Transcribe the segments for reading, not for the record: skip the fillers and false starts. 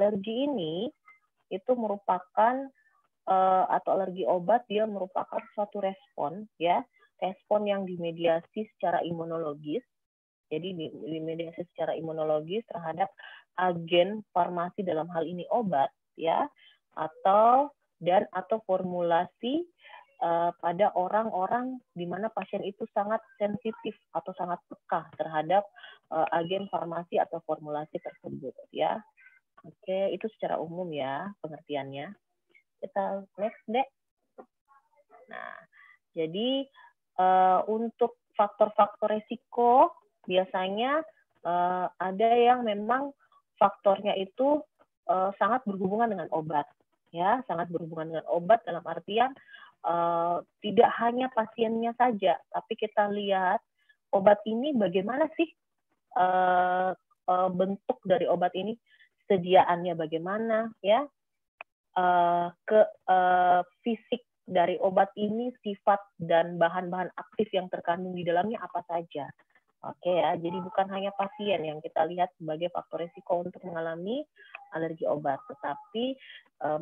alergi ini itu merupakan atau alergi obat, dia merupakan suatu respon, ya, respon yang dimediasi secara imunologis. Jadi dimediasi secara imunologis terhadap agen farmasi, dalam hal ini obat, ya, atau formulasi pada orang-orang di mana pasien itu sangat sensitif atau sangat peka terhadap agen farmasi atau formulasi tersebut, ya. Oke, itu secara umum ya pengertiannya. Kita next, Dek. Nah, jadi untuk faktor-faktor resiko biasanya ada yang memang faktornya itu sangat berhubungan dengan obat, ya, sangat berhubungan dengan obat dalam artian tidak hanya pasiennya saja, tapi kita lihat obat ini bagaimana sih bentuk dari obat ini, sediaannya bagaimana, ya, fisik dari obat ini, sifat dan bahan-bahan aktif yang terkandung di dalamnya apa saja. Oke ya, jadi bukan hanya pasien yang kita lihat sebagai faktor risiko untuk mengalami alergi obat, tetapi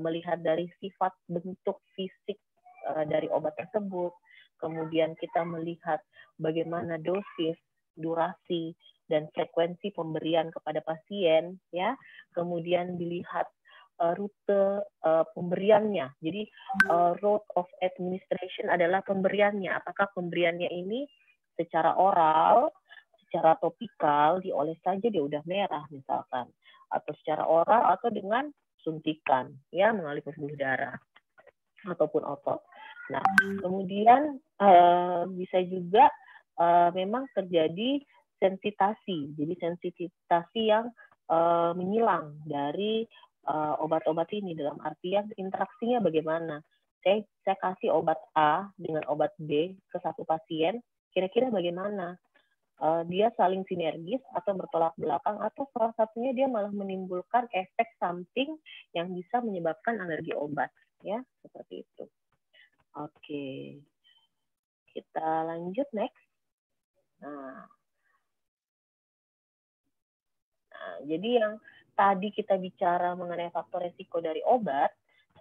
melihat dari sifat bentuk fisik dari obat tersebut, kemudian kita melihat bagaimana dosis, durasi, dan frekuensi pemberian kepada pasien, ya, kemudian dilihat rute pemberiannya. Jadi route of administration adalah pemberiannya. Apakah pemberiannya ini secara oral, secara topikal, dioles saja dia udah merah misalkan, atau secara oral atau dengan suntikan, ya, melalui pembuluh darah ataupun otot. Nah, kemudian bisa juga memang terjadi sensitasi. Jadi sensitasi yang menyilang dari obat-obat ini, dalam artian interaksinya bagaimana. Saya kasih obat A dengan obat B ke satu pasien, kira-kira bagaimana? Dia saling sinergis atau bertolak belakang, atau salah satunya dia malah menimbulkan efek samping yang bisa menyebabkan alergi obat, ya, seperti itu. Oke, kita lanjut next. Nah, jadi yang tadi kita bicara mengenai faktor risiko dari obat,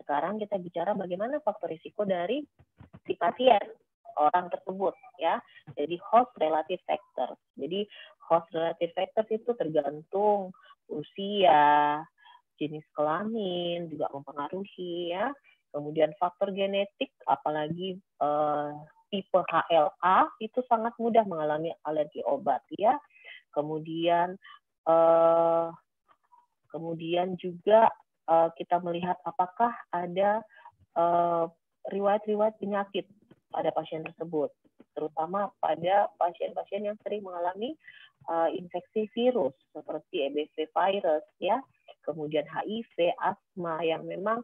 sekarang kita bicara bagaimana faktor risiko dari si pasien, orang tersebut, ya. Jadi host relative factors. Jadi host relative factors itu tergantung usia, jenis kelamin juga mempengaruhi, ya. Kemudian faktor genetik, apalagi tipe HLA itu sangat mudah mengalami alergi obat, ya. Kemudian juga kita melihat apakah ada riwayat-riwayat penyakit pada pasien tersebut, terutama pada pasien-pasien yang sering mengalami infeksi virus seperti EBV virus, ya, kemudian HIV, asma, yang memang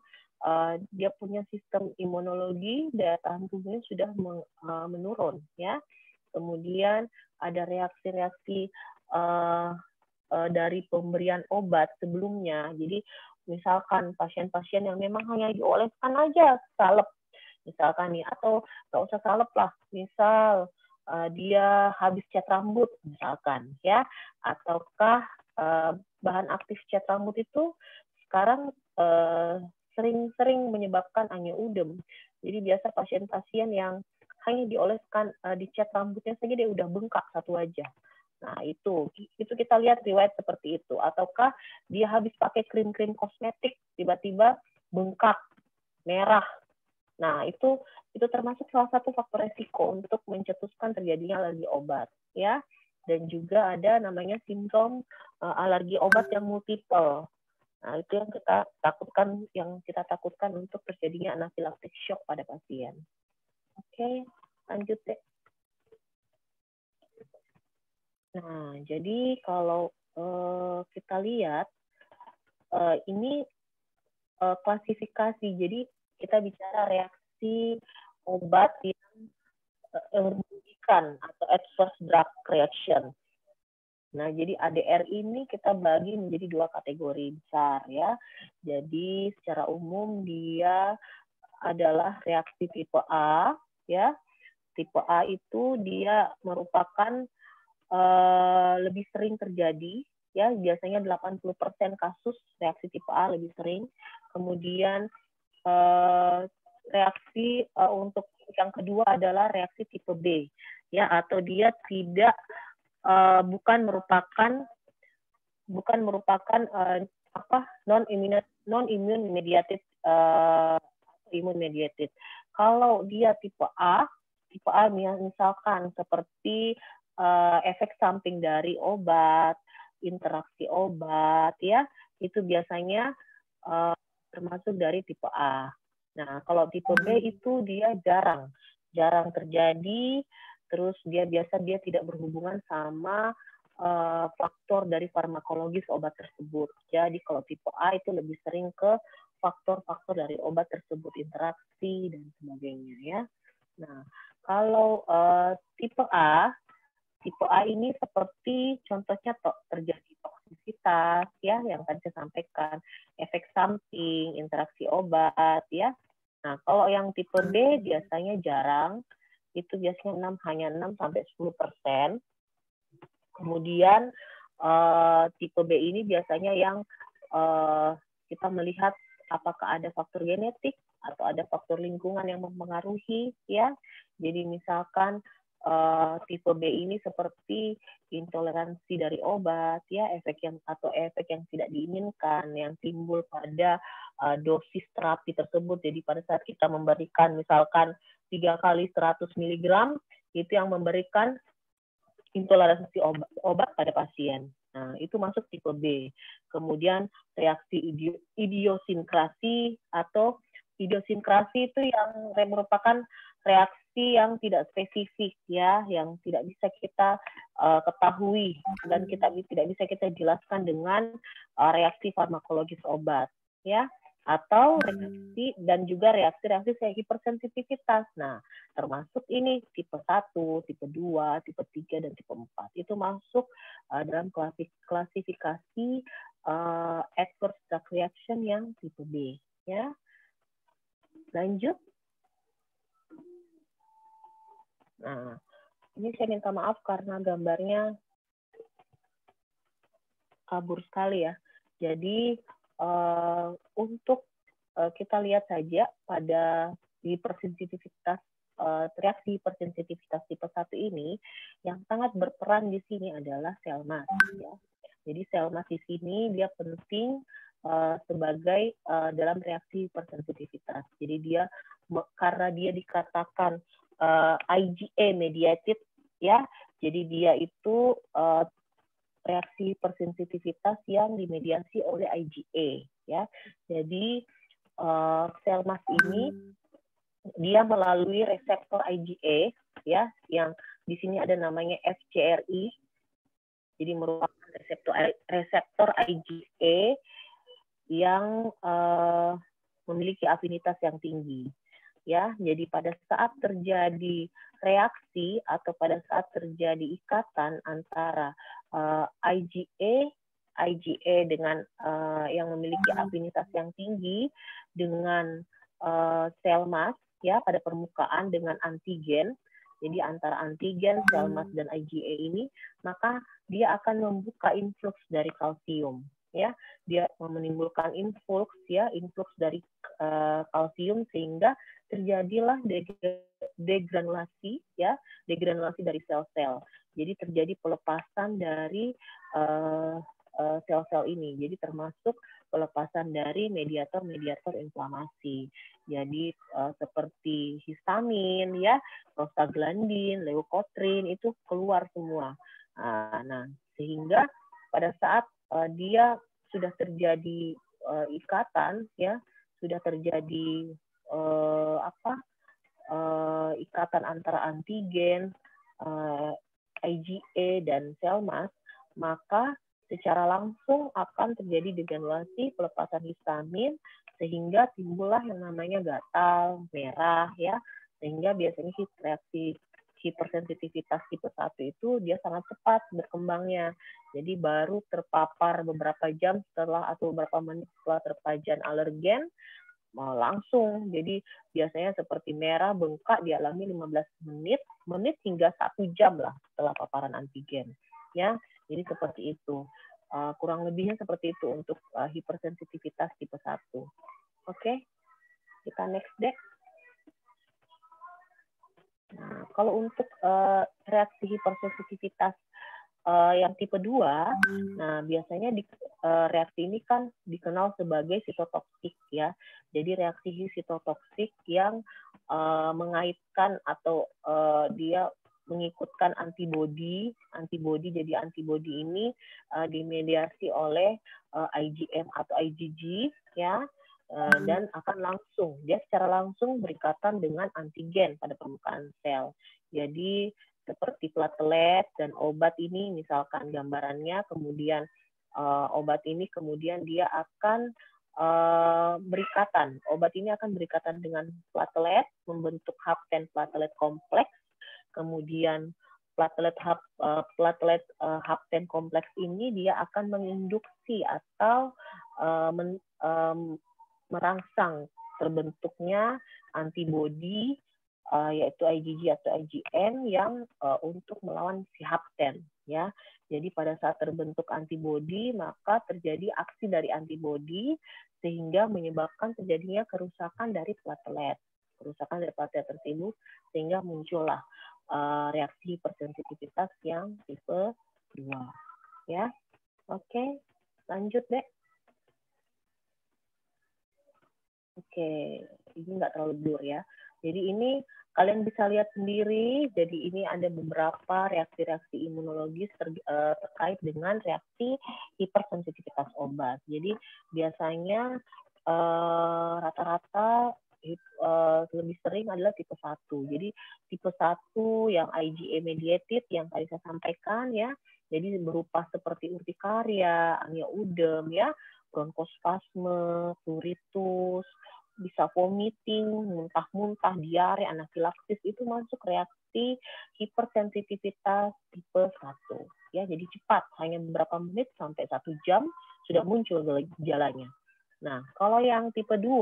dia punya sistem imunologi, daya tahan tubuhnya sudah menurun, ya. Kemudian ada reaksi-reaksi dari pemberian obat sebelumnya. Jadi misalkan pasien-pasien yang memang hanya dioleskan aja salep, misalkan nih, atau nggak usah salep lah, misal dia habis cat rambut misalkan, ya, ataukah bahan aktif cat rambut itu sekarang sering-sering menyebabkan angioidem. Jadi biasa pasien-pasien yang hanya dioleskan dicat rambutnya saja dia udah bengkak satu wajah. Nah, itu kita lihat riwayat seperti itu. Ataukah dia habis pakai krim-krim kosmetik, tiba-tiba bengkak, merah. Nah, itu termasuk salah satu faktor resiko untuk mencetuskan terjadinya alergi obat, ya. Dan juga ada namanya simptom alergi obat yang multiple. Nah, itu yang kita takutkan untuk terjadinya anafilaktik shock pada pasien. Oke, lanjut deh. Nah, jadi kalau kita lihat ini klasifikasi. Jadi kita bicara reaksi obat yang merugikan atau adverse drug reaction. Nah, jadi ADR ini kita bagi menjadi dua kategori besar, ya. Jadi secara umum dia adalah reaksi tipe A, ya. Tipe A itu dia merupakan lebih sering terjadi ya biasanya 80% kasus reaksi tipe A lebih sering. Kemudian reaksi untuk yang kedua adalah reaksi tipe B, ya, atau dia tidak bukan merupakan non immune mediated immune mediated. Kalau dia tipe A misalkan seperti efek samping dari obat, interaksi obat, ya, itu biasanya termasuk dari tipe A. Nah, kalau tipe B itu dia jarang terjadi, terus dia tidak berhubungan sama faktor dari farmakologis obat tersebut. Jadi kalau tipe A itu lebih sering ke faktor-faktor dari obat tersebut, interaksi dan sebagainya, ya. Nah, kalau tipe A ini seperti contohnya terjadi toksisitas, ya, yang tadi saya sampaikan, efek samping, interaksi obat, ya. Nah, kalau yang tipe B biasanya jarang, itu biasanya hanya 6-10%. Kemudian tipe B ini biasanya yang kita melihat apakah ada faktor genetik atau ada faktor lingkungan yang mempengaruhi, ya. Jadi misalkan tipe B ini seperti intoleransi dari obat, ya, efek yang tidak diinginkan yang timbul pada dosis terapi tersebut. Jadi pada saat kita memberikan misalkan 3 kali 100 mg, itu yang memberikan intoleransi obat pada pasien. Nah, itu masuk tipe B. Kemudian reaksi idiosinkrasi itu yang merupakan reaksi yang tidak spesifik, ya, yang tidak bisa kita ketahui dan tidak bisa kita jelaskan dengan reaksi farmakologis obat, ya, atau reaksi dan juga reaksi kayak hipersensitivitas. Nah, termasuk ini tipe 1, tipe 2, tipe 3, dan tipe 4. Itu masuk dalam klasifikasi adverse drug reaction yang tipe B, ya. Lanjut. Nah, ini saya minta maaf karena gambarnya kabur sekali, ya. Jadi untuk kita lihat saja pada hipersensitivitas, reaksi hipersensitivitas tipe 1 ini, yang sangat berperan di sini adalah sel mas, ya. Jadi sel mas di sini dia penting sebagai dalam reaksi hipersensitivitas. Jadi dia karena dia dikatakan IgA mediated, ya. Jadi dia itu reaksi hipersensitivitas yang dimediasi oleh IgA, ya. Jadi sel mas ini dia melalui reseptor IgA, ya, yang di sini ada namanya FcRI. Jadi merupakan reseptor IgA yang memiliki afinitas yang tinggi, ya. Jadi pada saat terjadi reaksi atau pada saat terjadi ikatan antara IgA dengan yang memiliki afinitas yang tinggi dengan sel mas, ya, pada permukaan dengan antigen. Jadi antara antigen, sel mas, dan IgA ini, maka dia akan membuka influx dari kalsium, ya. Dia menimbulkan influx dari kalsium sehingga terjadilah degranulasi, ya, degranulasi dari sel-sel. Jadi terjadi pelepasan dari sel-sel ini. Jadi termasuk pelepasan dari mediator-mediator inflamasi. Jadi seperti histamin, ya, prostaglandin, leukotrin itu keluar semua. Nah, sehingga pada saat dia sudah terjadi ikatan, ya, sudah terjadi ikatan antara antigen, IgA dan sel mas, maka secara langsung akan terjadi degranulasi, pelepasan histamin, sehingga timbullah yang namanya gatal, merah, ya, sehingga biasanya reaksi hipersensitivitas tipe 1 itu dia sangat cepat berkembangnya. Jadi baru terpapar beberapa jam setelah atau beberapa menit setelah terpajan alergen, langsung. Jadi biasanya seperti merah, bengkak dialami 15 menit hingga 1 jam lah setelah paparan antigen, ya. Jadi seperti itu. kurang lebihnya seperti itu untuk hipersensitivitas tipe 1. Oke, kita next deh. Nah, kalau untuk reaksi hipersensitivitas yang tipe 2, nah biasanya reaksi ini kan dikenal sebagai sitotoksik ya. Jadi reaksi sitotoksik yang mengaitkan atau dia mengikutkan antibodi. Jadi antibodi ini dimediasi oleh IgM atau IgG ya. Dan akan dia secara langsung berikatan dengan antigen pada permukaan sel. Jadi seperti platelet dan obat ini, misalkan gambarannya, kemudian obat ini kemudian dia akan berikatan. Obat ini akan berikatan dengan platelet, membentuk hapten platelet kompleks. Kemudian platelet hapten kompleks ini dia akan menginduksi atau merangsang terbentuknya antibodi yaitu IgG atau IgM yang untuk melawan si hapten ya. Jadi pada saat terbentuk antibodi maka terjadi aksi dari antibodi sehingga menyebabkan terjadinya kerusakan dari platelet tersebut sehingga muncullah reaksi hipersensitivitas yang tipe 2 ya. Oke, lanjut deh. Oke, ini nggak terlalu blur ya. Jadi ini kalian bisa lihat sendiri, jadi ini ada beberapa reaksi-reaksi imunologis terkait dengan reaksi hipersensitivitas obat. Jadi biasanya rata-rata lebih sering adalah tipe 1. Jadi tipe 1 yang IgA mediated yang tadi saya sampaikan ya, jadi berupa seperti urtikaria, angina udem ya, bronkospasme, pruritus, bisa vomiting, muntah-muntah, diare, anafilaksis, itu masuk reaksi hipersensitivitas tipe 1. Ya, jadi cepat, hanya beberapa menit sampai 1 jam sudah muncul gejalanya. Nah, kalau yang tipe 2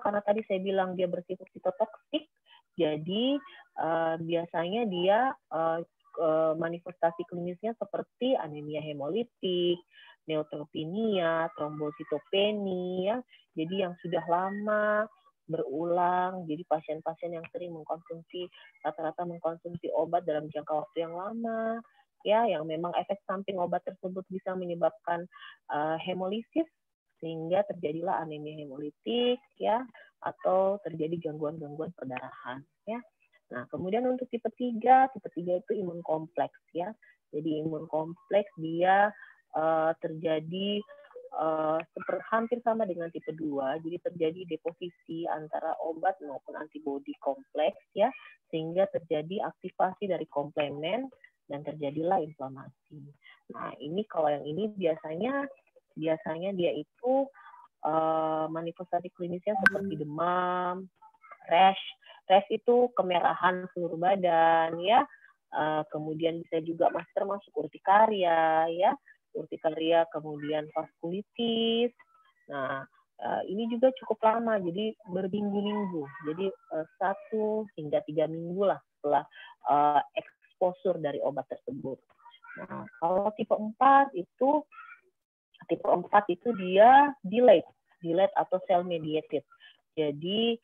karena tadi saya bilang dia bersifat sitotoksik, jadi biasanya dia manifestasi klinisnya seperti anemia hemolitik, neutropenia, trombositopenia, jadi yang sudah lama berulang, jadi pasien-pasien yang sering rata-rata mengkonsumsi obat dalam jangka waktu yang lama, ya, yang memang efek samping obat tersebut bisa menyebabkan hemolisis, sehingga terjadilah anemia hemolitik, ya, atau terjadi gangguan-gangguan perdarahan, ya. Nah, kemudian untuk tipe 3 itu imun kompleks, ya. Jadi imun kompleks dia terjadi hampir sama dengan tipe 2, jadi terjadi deposisi antara obat maupun antibodi kompleks ya, sehingga terjadi aktivasi dari komplement dan terjadilah inflamasi. Nah, ini kalau yang ini biasanya dia itu manifestasi klinisnya seperti demam, rash itu kemerahan seluruh badan ya, kemudian bisa juga termasuk urtikaria ya, kemudian vaskulitis. Nah, ini juga cukup lama, jadi berminggu-minggu. Jadi 1 hingga 3 minggu lah setelah exposure dari obat tersebut. Nah, kalau tipe 4 itu dia delayed atau cell mediated. Jadi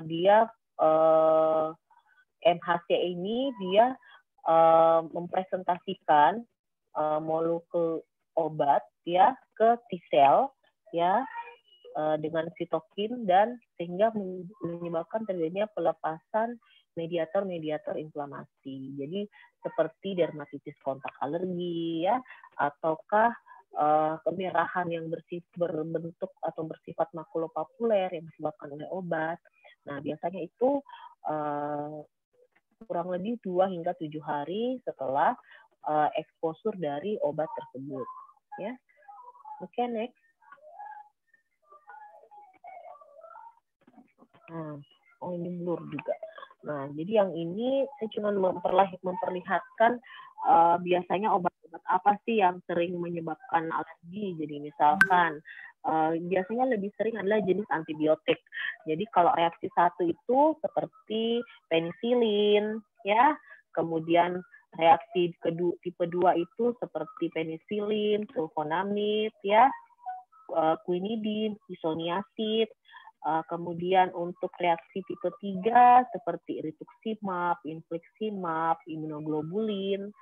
dia MHC ini dia mempresentasikan molekul obat ya ke T-sel ya dengan sitokin dan sehingga menyebabkan terjadinya pelepasan mediator inflamasi. Jadi seperti dermatitis kontak alergi ya, ataukah kemerahan yang berbentuk atau bersifat makulopapuler yang disebabkan oleh obat. Nah, biasanya itu kurang lebih 2 hingga 7 hari setelah exposure dari obat tersebut. Ya, oke, next. Nah, ini blur juga. Nah, jadi yang ini saya cuma memperlihatkan biasanya obat-obat apa sih yang sering menyebabkan alergi. Jadi misalkan biasanya lebih sering adalah jenis antibiotik. Jadi kalau reaksi 1 itu seperti penisilin, ya, kemudian Reaksi tipe 2 itu seperti penisilin, sulfonamid, ya, quinidin, isoniazid. Kemudian untuk reaksi tipe 3 seperti rituximab, infliximab, immunoglobulin.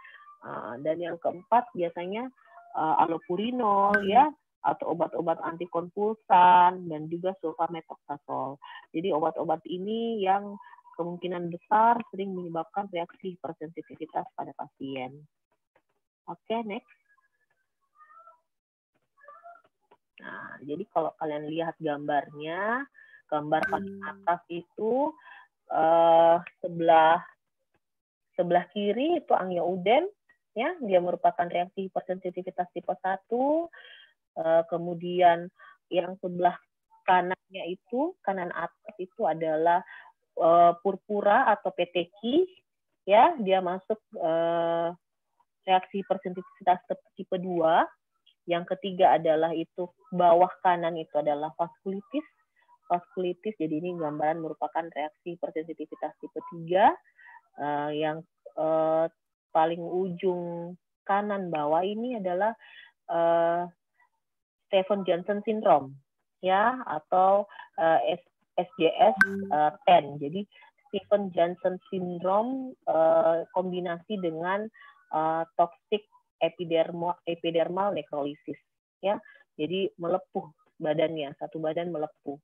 Dan yang keempat biasanya allopurinol, ya, atau obat-obat antikonvulsan, dan juga sulfamethoxazole. Jadi obat-obat ini yang kemungkinan besar sering menyebabkan reaksi hipersensitivitas pada pasien. Oke, next. Nah, jadi kalau kalian lihat gambarnya, gambar paling atas itu sebelah kiri itu angiouden, ya, dia merupakan reaksi hipersensitivitas tipe 1. Kemudian yang sebelah kanannya itu, kanan atas itu adalah purpura atau PTQ, ya, dia masuk reaksi hipersensitivitas tipe 2. Yang ketiga adalah itu bawah kanan itu adalah vaskulitis. Jadi ini gambaran merupakan reaksi hipersensitivitas tipe 3. Yang paling ujung kanan bawah ini adalah Stevens-Johnson syndrome, ya, atau SJS 10. Jadi Stevens-Johnson syndrome kombinasi dengan toxic epidermal necrolysis, ya. Jadi melepuh badannya, satu badan melepuh.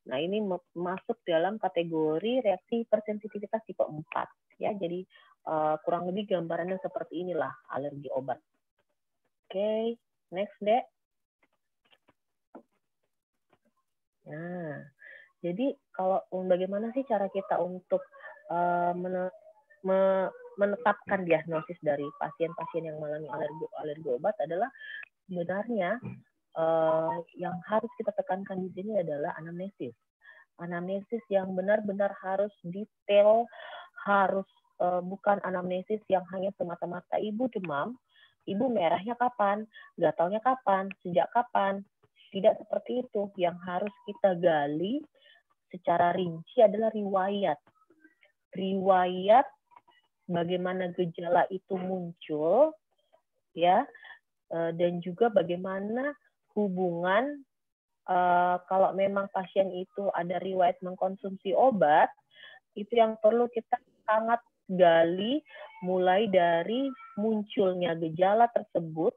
Nah, ini masuk dalam kategori reaksi hipersensitivitas tipe 4, ya. Jadi kurang lebih gambarannya seperti inilah alergi obat. Oke, next, Dek. Nah, jadi kalau bagaimana sih cara kita untuk menetapkan diagnosis dari pasien-pasien yang mengalami alergi obat adalah sebenarnya yang harus kita tekankan di sini adalah anamnesis. Anamnesis yang benar-benar harus detail, harus bukan anamnesis yang hanya semata-mata ibu demam, ibu merahnya kapan, gatalnya kapan, sejak kapan. Tidak seperti itu. Yang harus kita gali secara rinci adalah riwayat. Riwayat bagaimana gejala itu muncul, ya, dan juga bagaimana hubungan kalau memang pasien itu ada riwayat mengkonsumsi obat, itu yang perlu kita sangat gali mulai dari munculnya gejala tersebut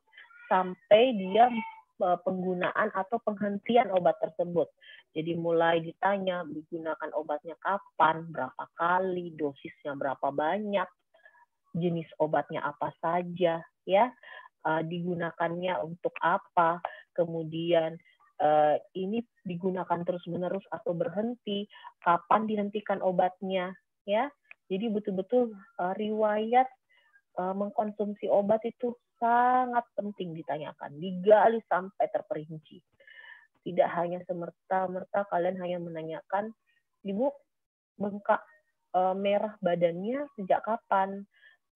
sampai dia penggunaan atau penghentian obat tersebut. Jadi mulai ditanya digunakan obatnya kapan, berapa kali, dosisnya berapa banyak, jenis obatnya apa saja, ya, digunakannya untuk apa, kemudian ini digunakan terus-menerus atau berhenti, kapan dihentikan obatnya, ya. Jadi betul-betul riwayat mengkonsumsi obat itu sangat penting ditanyakan, digali sampai terperinci. Tidak hanya semerta-merta kalian hanya menanyakan, Ibu bengkak merah badannya sejak kapan?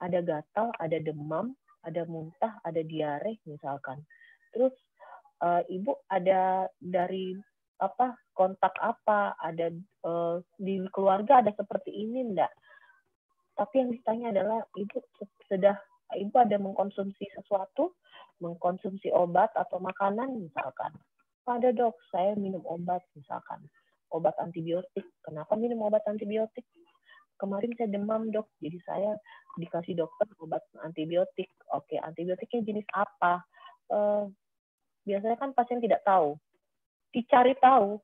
Ada gatal, ada demam, ada muntah, ada diare misalkan. Terus Ibu ada dari kontak apa? Ada di keluarga ada seperti ini enggak? Tapi yang ditanya adalah Ibu ada mengkonsumsi sesuatu, mengkonsumsi obat atau makanan misalkan. Ada dok, saya minum obat misalkan. Obat antibiotik. Kenapa minum obat antibiotik? Kemarin saya demam dok, jadi saya dikasih dokter obat antibiotik. Oke, antibiotiknya jenis apa? Biasanya kan pasien tidak tahu. Dicari tahu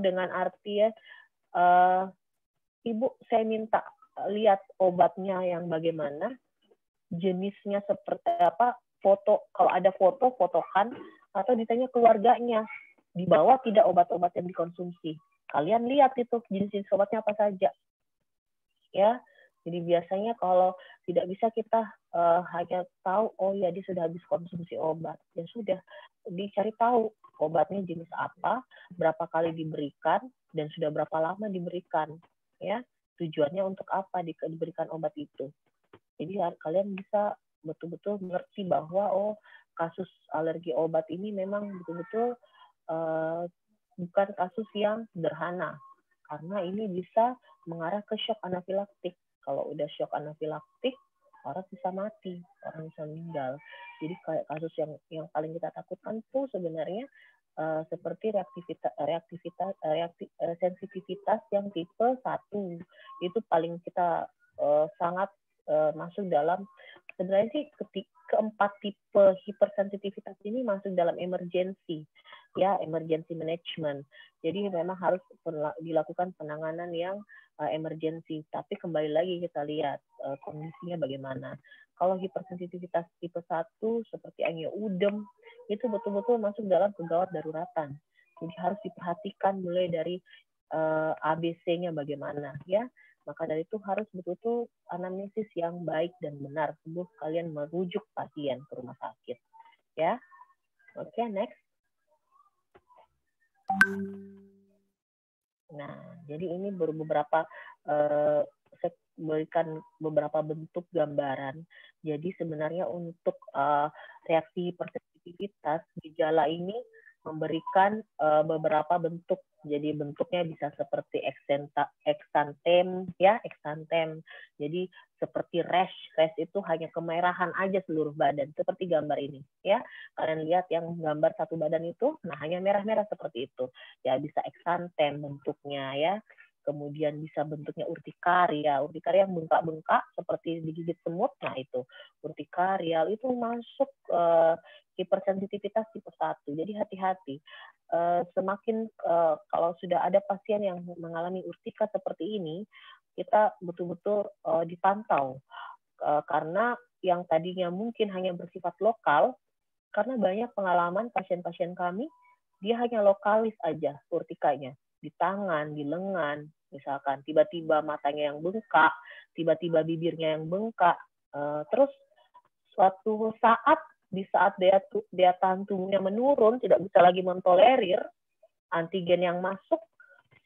dengan arti ya, Ibu saya minta lihat obatnya yang bagaimana, jenisnya seperti apa, foto, kalau ada foto, fotokan, atau ditanya keluarganya, di bawah tidak obat-obat yang dikonsumsi. Kalian lihat itu jenis-jenis obatnya apa saja. Ya, jadi biasanya kalau tidak bisa kita hanya tahu, oh ya dia sudah habis konsumsi obat. Ya sudah, dicari tahu obatnya jenis apa, berapa kali diberikan, dan sudah berapa lama diberikan. Ya, tujuannya untuk apa diberikan obat itu. Jadi kalian bisa betul-betul mengerti bahwa oh kasus alergi obat ini memang betul-betul bukan kasus yang sederhana, karena ini bisa mengarah ke shock anafilaktik. Kalau udah shock anafilaktik, orang bisa mati, orang bisa meninggal. Jadi kayak kasus yang paling kita takutkan tuh sebenarnya seperti sensitivitas yang tipe 1 itu paling kita sangat masuk dalam, sebenarnya sih keempat tipe hipersensitivitas ini masuk dalam emergency, ya, emergency management. Jadi memang harus dilakukan penanganan yang emergency. Tapi kembali lagi kita lihat kondisinya bagaimana. Kalau hipersensitivitas tipe 1 seperti angio udem itu betul-betul masuk dalam kegawat daruratan. Jadi harus diperhatikan mulai dari ABC-nya bagaimana, ya. Maka dari itu harus betul-betul anamnesis yang baik dan benar sebelum kalian merujuk pasien ke rumah sakit, ya. Oke, next. Nah, jadi ini beberapa saya berikan beberapa bentuk gambaran. Jadi sebenarnya untuk reaksi hipersensitivitas, gejala ini memberikan beberapa bentuk. Jadi bentuknya bisa seperti eksantem, ya, eksantem. Jadi seperti rash itu hanya kemerahan aja seluruh badan, seperti gambar ini, ya. Kalian lihat yang gambar satu badan itu, nah hanya merah-merah seperti itu. Ya, bisa eksantem bentuknya, ya. Kemudian bisa bentuknya urtikaria yang bengkak-bengkak seperti digigit semut. Nah, itu urtikarial itu masuk hipersensitivitas tipe 1. Jadi hati-hati. Semakin kalau sudah ada pasien yang mengalami urtika seperti ini, kita betul-betul dipantau. Karena yang tadinya mungkin hanya bersifat lokal, karena banyak pengalaman pasien-pasien kami, dia hanya lokalis aja urtikanya. Di tangan, di lengan, misalkan tiba-tiba matanya yang bengkak, tiba-tiba bibirnya yang bengkak, terus suatu saat di saat daya tahan tubuhnya menurun, tidak bisa lagi mentolerir antigen yang masuk,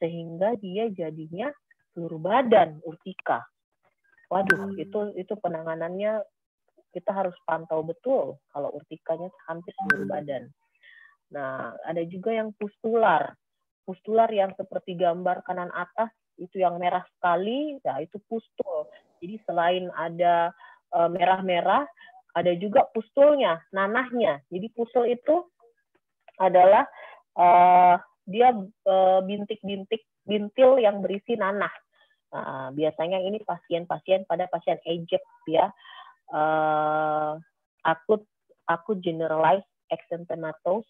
sehingga dia jadinya seluruh badan urtika. Waduh, itu penanganannya kita harus pantau betul kalau urtikanya hampir seluruh badan. Nah, ada juga yang pustular. Pustular yang seperti gambar kanan atas, itu yang merah sekali, nah itu pustul. Jadi selain ada merah-merah, ada juga pustulnya, nanahnya. Jadi pustul itu adalah dia bintik-bintik, bintil yang berisi nanah. Nah, biasanya ini pasien-pasien pada pasien AJEP, ya. Akut generalized exanthematous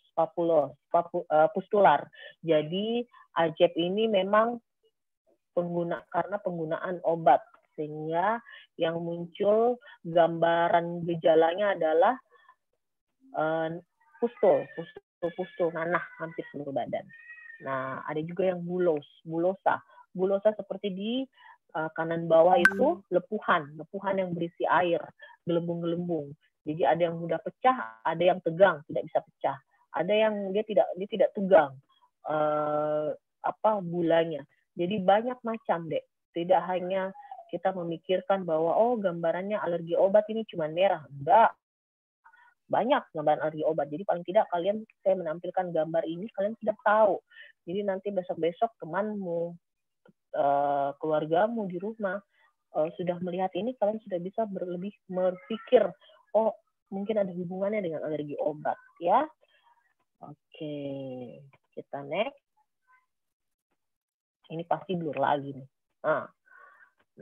pustular. Jadi AJEP ini memang karena penggunaan obat, sehingga yang muncul gambaran gejalanya adalah pustul nanah hampir seluruh badan. Nah, ada juga yang bulosa seperti di kanan bawah itu lepuhan yang berisi air, gelembung-gelembung. Jadi ada yang mudah pecah, ada yang tegang tidak bisa pecah, ada yang dia tidak tegang bulanya. Jadi banyak macam, Dek. Tidak hanya kita memikirkan bahwa gambarannya alergi obat ini cuma merah, enggak. Banyak gambaran alergi obat. Jadi paling tidak saya menampilkan gambar ini, kalian sudah tahu. Jadi nanti besok-besok temanmu, keluargamu di rumah sudah melihat ini, kalian sudah bisa lebih berpikir, mungkin ada hubungannya dengan alergi obat, ya. Oke, kita next. Ini pasti blur lagi nih.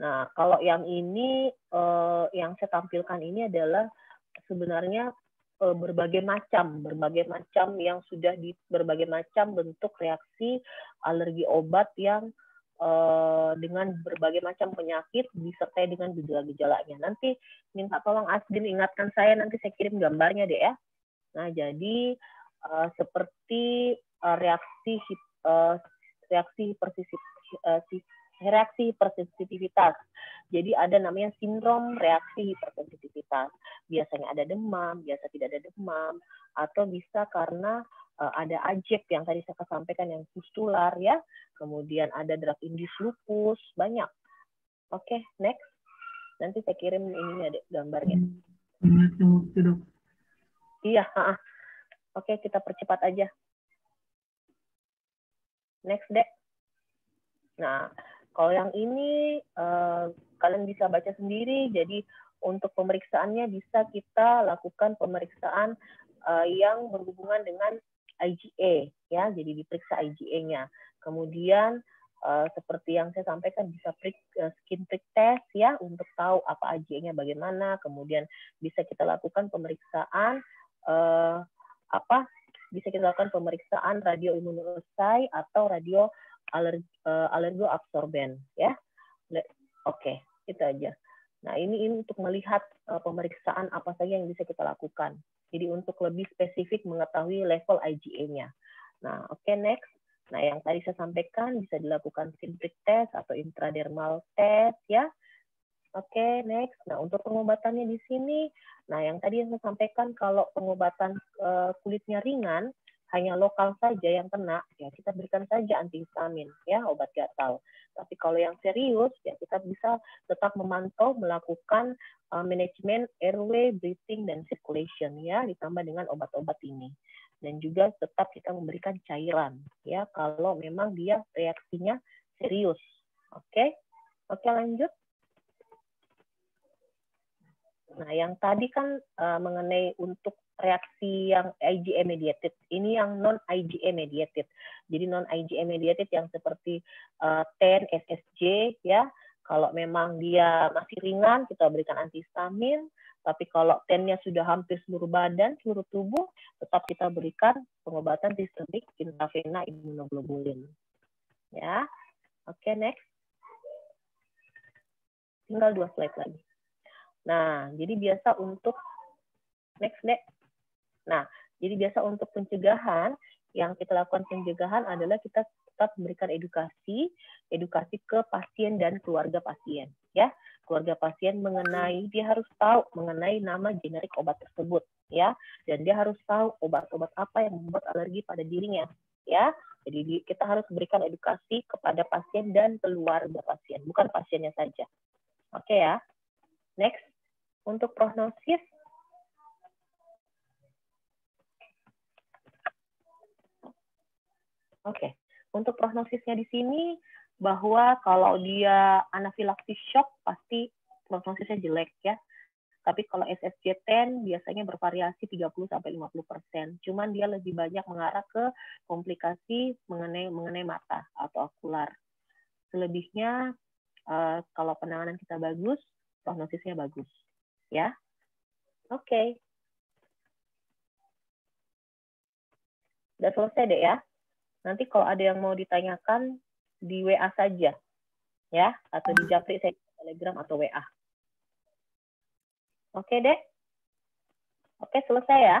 Nah, kalau yang ini, yang saya tampilkan ini adalah sebenarnya berbagai macam yang sudah di berbagai macam bentuk reaksi alergi obat yang dengan berbagai macam penyakit disertai dengan gejala-gejalanya. Nanti minta tolong Asdin ingatkan saya, nanti saya kirim gambarnya deh, ya. Nah, jadi seperti reaksi hipersensitivitas. Jadi ada namanya sindrom reaksi hipersensitivitas. Biasanya ada demam, biasa tidak ada demam, atau bisa karena ada AJEP yang tadi saya sampaikan yang pustular, ya. Kemudian ada drug induced lupus, banyak. Oke, next. Nanti saya kirim ininya deh, gambarnya. Iya, Oke, kita percepat aja. Next, Dek. Nah, kalau yang ini kalian bisa baca sendiri. Jadi untuk pemeriksaannya bisa kita lakukan pemeriksaan yang berhubungan dengan IgA, ya, jadi diperiksa IgA-nya. Kemudian seperti yang saya sampaikan bisa skin prick test, ya, untuk tahu apa IgA-nya bagaimana. Kemudian bisa kita lakukan pemeriksaan bisa kita lakukan pemeriksaan radioimmunoassay atau radio alergoabsorben, ya. Oke, itu aja. Nah, ini untuk melihat pemeriksaan apa saja yang bisa kita lakukan. Jadi untuk lebih spesifik mengetahui level IgA-nya. Nah, oke, next. Nah, yang tadi saya sampaikan bisa dilakukan skin prick test atau intradermal test, ya. Oke, next. Nah, untuk pengobatannya di sini, nah yang tadi yang saya sampaikan kalau pengobatan kulitnya ringan, hanya lokal saja yang kena, ya kita berikan saja antihistamin, ya, obat gatal. Tapi kalau yang serius, ya kita bisa tetap memantau, melakukan manajemen airway, breathing, dan circulation, ya, ditambah dengan obat-obat ini. Dan juga tetap kita memberikan cairan, ya, kalau memang dia reaksinya serius. Oke, lanjut. Nah, yang tadi kan mengenai untuk reaksi yang IgA mediated, ini yang non IgA mediated. Jadi non IgA mediated yang seperti TEN, SSJ, ya. Kalau memang dia masih ringan, kita berikan antihistamin. Tapi kalau TEN-nya sudah hampir seluruh badan, seluruh tubuh, tetap kita berikan pengobatan sistemik intravena immunoglobulin. Ya, oke, next. Tinggal 2 slide lagi. Nah, jadi biasa untuk next. Nah, jadi biasa untuk pencegahan, yang kita lakukan pencegahan adalah kita tetap memberikan edukasi ke pasien dan keluarga pasien, ya. Keluarga pasien mengenai, dia harus tahu mengenai nama generik obat tersebut, ya. Dan dia harus tahu obat-obat apa yang membuat alergi pada dirinya, ya. Jadi kita harus berikan edukasi kepada pasien dan keluarga pasien, bukan pasiennya saja. Oke, ya. Next. Untuk prognosis, oke. Untuk prognosisnya di sini bahwa kalau dia anafilaksis shock pasti prognosisnya jelek, ya. Tapi kalau SSJ-10 biasanya bervariasi 30-50%. Cuman dia lebih banyak mengarah ke komplikasi mengenai mata atau okular. Selebihnya kalau penanganan kita bagus, prognosisnya bagus, ya. Oke. Udah selesai deh, ya. Nanti kalau ada yang mau ditanyakan di WA saja, ya, atau di japri saya Telegram atau WA. Oke, Dek. Oke, selesai, ya.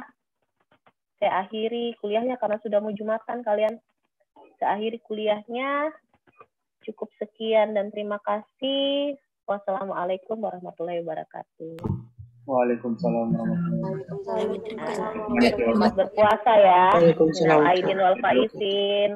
Saya akhiri kuliahnya karena sudah mau Jumatan kalian. Saya akhiri kuliahnya. Cukup sekian dan terima kasih. Wassalamualaikum warahmatullahi wabarakatuh. Waalaikumsalam warahmatullahi wabarakatuh. Selamat berpuasa, ya. Waalaikumsalam. Aidin wal faizin.